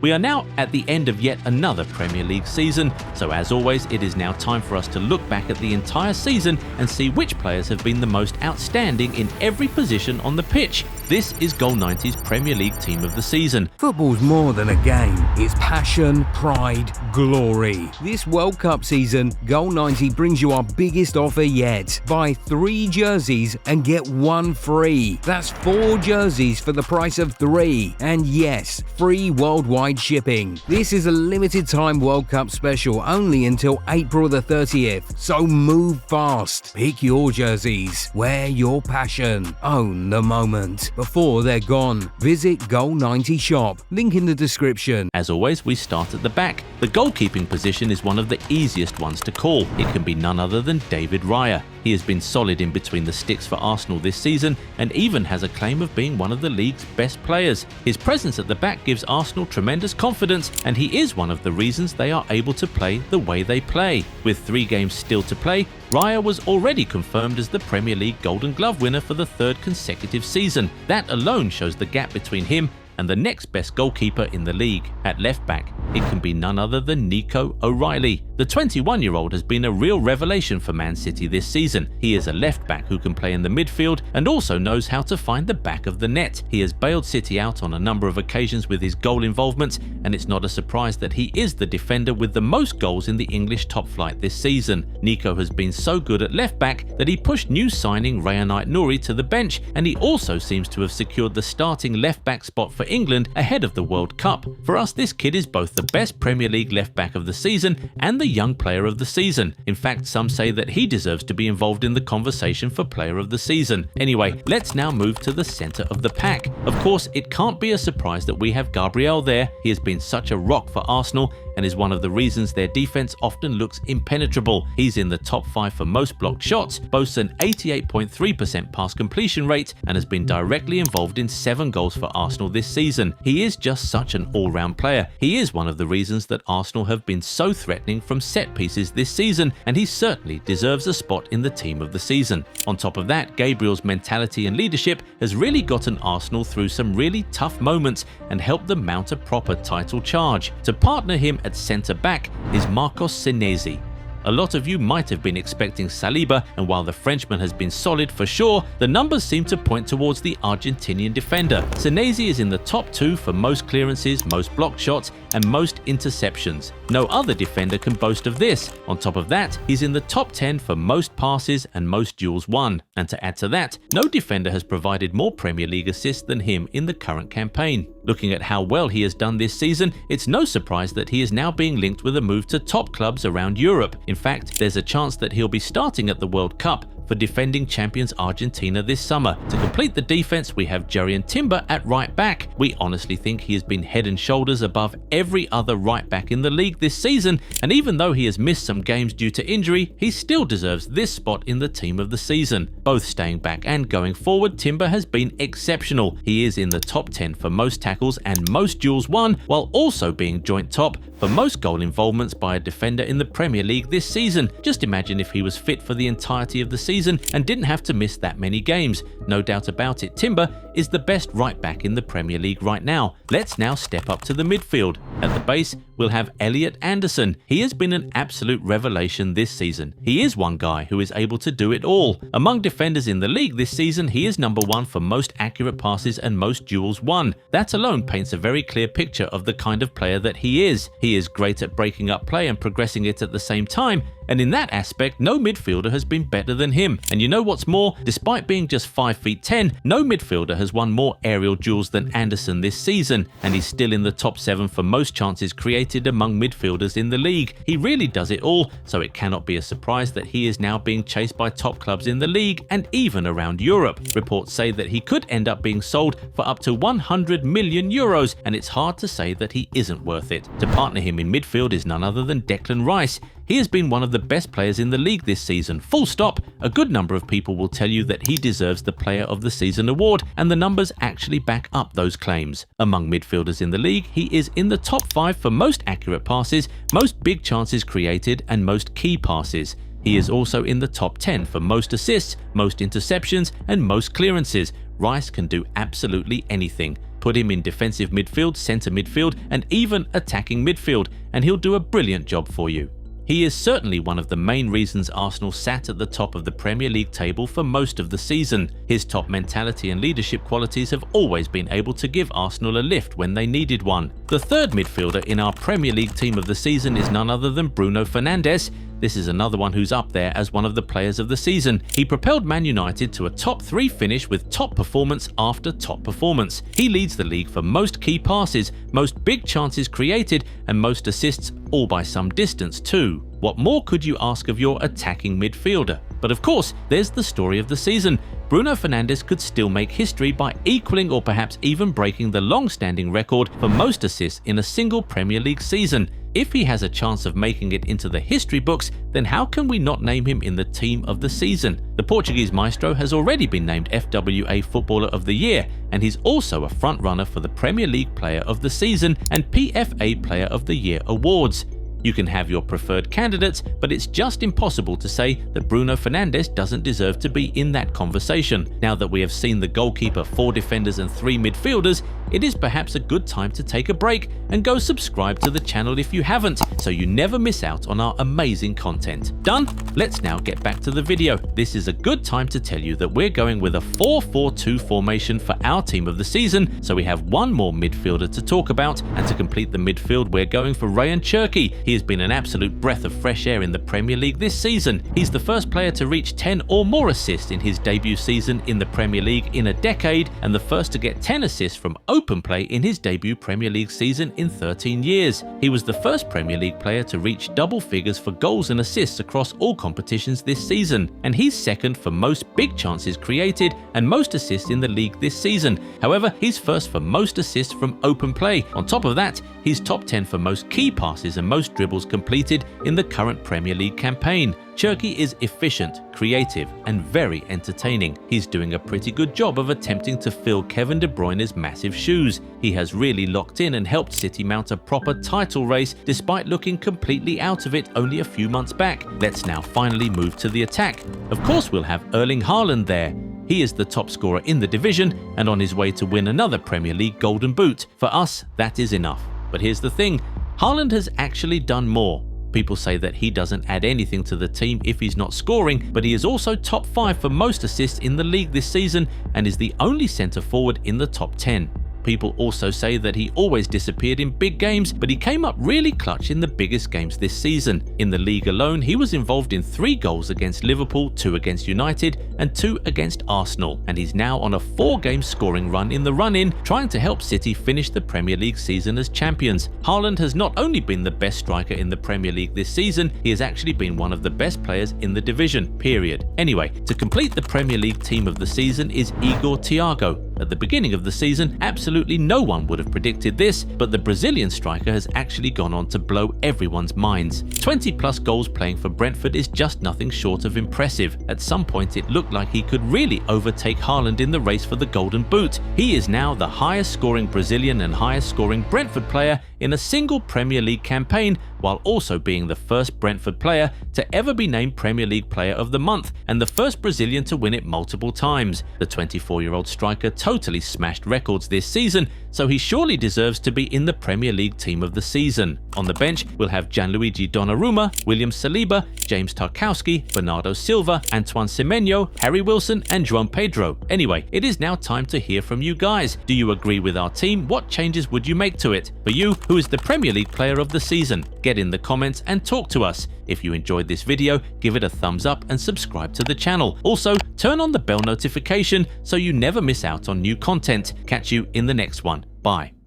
We are now at the end of yet another Premier League season, so as always it is now time for us to look back at the entire season and see which players have been the most outstanding in every position on the pitch. This is Goal90's Premier League Team of the Season. Football's more than a game, it's passion, pride, glory. This World Cup season, Goal90 brings you our biggest offer yet. Buy 3 jerseys and get 1 free. That's 4 jerseys for the price of 3. And yes, free worldwide shipping. This is a limited time World Cup special only until April the 30th. So move fast. Pick your jerseys. Wear your passion. Own the moment before they're gone. Visit Goal90 Shop. Link in the description. As always, we start at the back. The goalkeeping position is one of the easiest ones to call. It can be none other than David Raya. He has been solid in between the sticks for Arsenal this season and even has a claim of being one of the league's best players. His presence at the back gives Arsenal tremendous confidence, and he is one of the reasons they are able to play the way they play. With 3 games still to play, Raya was already confirmed as the Premier League Golden Glove winner for the 3rd consecutive season. That alone shows the gap between him and the next best goalkeeper in the league. At left back, it can be none other than Nico O'Reilly. The 21-year-old has been a real revelation for Man City this season. He is a left back who can play in the midfield and also knows how to find the back of the net. He has bailed City out on a number of occasions with his goal involvements, and it's not a surprise that he is the defender with the most goals in the English top flight this season. Nico has been so good at left back that he pushed new signing Rayan Aït-Nouri to the bench, and he also seems to have secured the starting left back spot for England ahead of the World Cup. For us, this kid is both the best Premier League left back of the season and the young player of the season. In fact, some say that he deserves to be involved in the conversation for player of the season. Anyway, let's now move to the centre of the pack. Of course, it can't be a surprise that we have Gabriel there. He has been such a rock for Arsenal and is one of the reasons their defense often looks impenetrable. He's in the top 5 for most blocked shots, boasts an 88.3% pass completion rate, and has been directly involved in 7 goals for Arsenal this season. He is just such an all-round player. He is one of the reasons that Arsenal have been so threatening from set pieces this season, and he certainly deserves a spot in the team of the season. On top of that, Gabriel's mentality and leadership has really gotten Arsenal through some really tough moments and helped them mount a proper title charge. To partner him at centre-back is Marcos Senesi. A lot of you might have been expecting Saliba, and while the Frenchman has been solid for sure, the numbers seem to point towards the Argentinian defender. Senesi is in the top 2 for most clearances, most blocked shots, and most interceptions. No other defender can boast of this. On top of that, he's in the top 10 for most passes and most duels won. And to add to that, no defender has provided more Premier League assists than him in the current campaign. Looking at how well he has done this season, it's no surprise that he is now being linked with a move to top clubs around Europe. In fact, there's a chance that he'll be starting at the World Cup for defending champions Argentina this summer. To complete the defense, we have Jurrien Timber at right back. We honestly think he has been head and shoulders above every other right back in the league this season, and even though he has missed some games due to injury, he still deserves this spot in the team of the season. Both staying back and going forward, Timber has been exceptional. He is in the top 10 for most tackles and most duels won, while also being joint top for most goal involvements by a defender in the Premier League this season. Just imagine if he was fit for the entirety of the season and didn't have to miss that many games. No doubt about it, Timber is the best right back in the Premier League right now. Let's now step up to the midfield. At the base, we'll have Elliot Anderson. He has been an absolute revelation this season. He is one guy who is able to do it all. Among defenders in the league this season, he is number 1 for most accurate passes and most duels won. That alone paints a very clear picture of the kind of player that he is. He is great at breaking up play and progressing it at the same time, and in that aspect, no midfielder has been better than him. And you know what's more? Despite being just 5'10", no midfielder has won more aerial duels than Anderson this season, and he's still in the top 7 for most chances created among midfielders in the league. He really does it all, so it cannot be a surprise that he is now being chased by top clubs in the league and even around Europe. Reports say that he could end up being sold for up to 100 million euros, and it's hard to say that he isn't worth it. To partner him in midfield is none other than Declan Rice. He has been one of the best players in the league this season, full stop. A good number of people will tell you that he deserves the Player of the Season award, and the numbers actually back up those claims. Among midfielders in the league, he is in the top 5 for most accurate passes, most big chances created, and most key passes. He is also in the top 10 for most assists, most interceptions, and most clearances. Rice can do absolutely anything. Put him in defensive midfield, centre midfield, and even attacking midfield, and he'll do a brilliant job for you. He is certainly one of the main reasons Arsenal sat at the top of the Premier League table for most of the season. His top mentality and leadership qualities have always been able to give Arsenal a lift when they needed one. The third midfielder in our Premier League team of the season is none other than Bruno Fernandes. This is another one who's up there as one of the players of the season. He propelled Man United to a top 3 finish with top performance after top performance. He leads the league for most key passes, most big chances created, and most assists, all by some distance too. What more could you ask of your attacking midfielder? But of course, there's the story of the season. Bruno Fernandes could still make history by equaling or perhaps even breaking the long-standing record for most assists in a single Premier League season. If he has a chance of making it into the history books, then how can we not name him in the team of the season? The Portuguese maestro has already been named FWA Footballer of the Year, and he's also a front-runner for the Premier League Player of the Season and PFA Player of the Year awards. You can have your preferred candidates, but it's just impossible to say that Bruno Fernandes doesn't deserve to be in that conversation. Now that we have seen the goalkeeper, 4 defenders and 3 midfielders, it is perhaps a good time to take a break and go subscribe to the channel if you haven't, so you never miss out on our amazing content. Done? Let's now get back to the video. This is a good time to tell you that we're going with a 4-4-2 formation for our team of the season, so we have one more midfielder to talk about, and to complete the midfield we're going for Ryan Cherki. He has been an absolute breath of fresh air in the Premier League this season. He's the first player to reach 10 or more assists in his debut season in the Premier League in a decade, and the first to get 10 assists from open play in his debut Premier League season in 13 years. He was the first Premier League player to reach double figures for goals and assists across all competitions this season, and he's second for most big chances created and most assists in the league this season. However, he's first for most assists from open play. On top of that, he's top 10 for most key passes and most dribbles completed in the current Premier League campaign. Cherki is efficient, creative, and very entertaining. He's doing a pretty good job of attempting to fill Kevin De Bruyne's massive shoes. He has really locked in and helped City mount a proper title race despite looking completely out of it only a few months back. Let's now finally move to the attack. Of course, we'll have Erling Haaland there. He is the top scorer in the division and on his way to win another Premier League Golden Boot. For us, that is enough. But here's the thing, Haaland has actually done more. People say that he doesn't add anything to the team if he's not scoring, but he is also top 5 for most assists in the league this season and is the only centre forward in the top 10. People also say that he always disappeared in big games, but he came up really clutch in the biggest games this season. In the league alone, he was involved in 3 goals against Liverpool, 2 against United, and 2 against Arsenal, and he's now on a 4-game scoring run in the run-in, trying to help City finish the Premier League season as champions. Haaland has not only been the best striker in the Premier League this season, he has actually been one of the best players in the division, period. Anyway, to complete the Premier League team of the season is Igor Thiago. At the beginning of the season, absolutely no one would have predicted this, but the Brazilian striker has actually gone on to blow everyone's minds. 20+ goals playing for Brentford is just nothing short of impressive. At some point it looked like he could really overtake Haaland in the race for the Golden Boot. He is now the highest scoring Brazilian and highest scoring Brentford player in a single Premier League campaign, while also being the first Brentford player to ever be named Premier League Player of the Month and the first Brazilian to win it multiple times. The 24-year-old striker totally smashed records this season, so he surely deserves to be in the Premier League team of the season. On the bench, we'll have Gianluigi Donnarumma, William Saliba, James Tarkowski, Bernardo Silva, Antoine Semenyo, Harry Wilson, and João Pedro. Anyway, it is now time to hear from you guys. Do you agree with our team? What changes would you make to it? For you, who is the Premier League Player of the Season? Get in the comments and talk to us. If you enjoyed this video, give it a thumbs up and subscribe to the channel. Also, turn on the bell notification so you never miss out on new content. Catch you in the next one. Bye.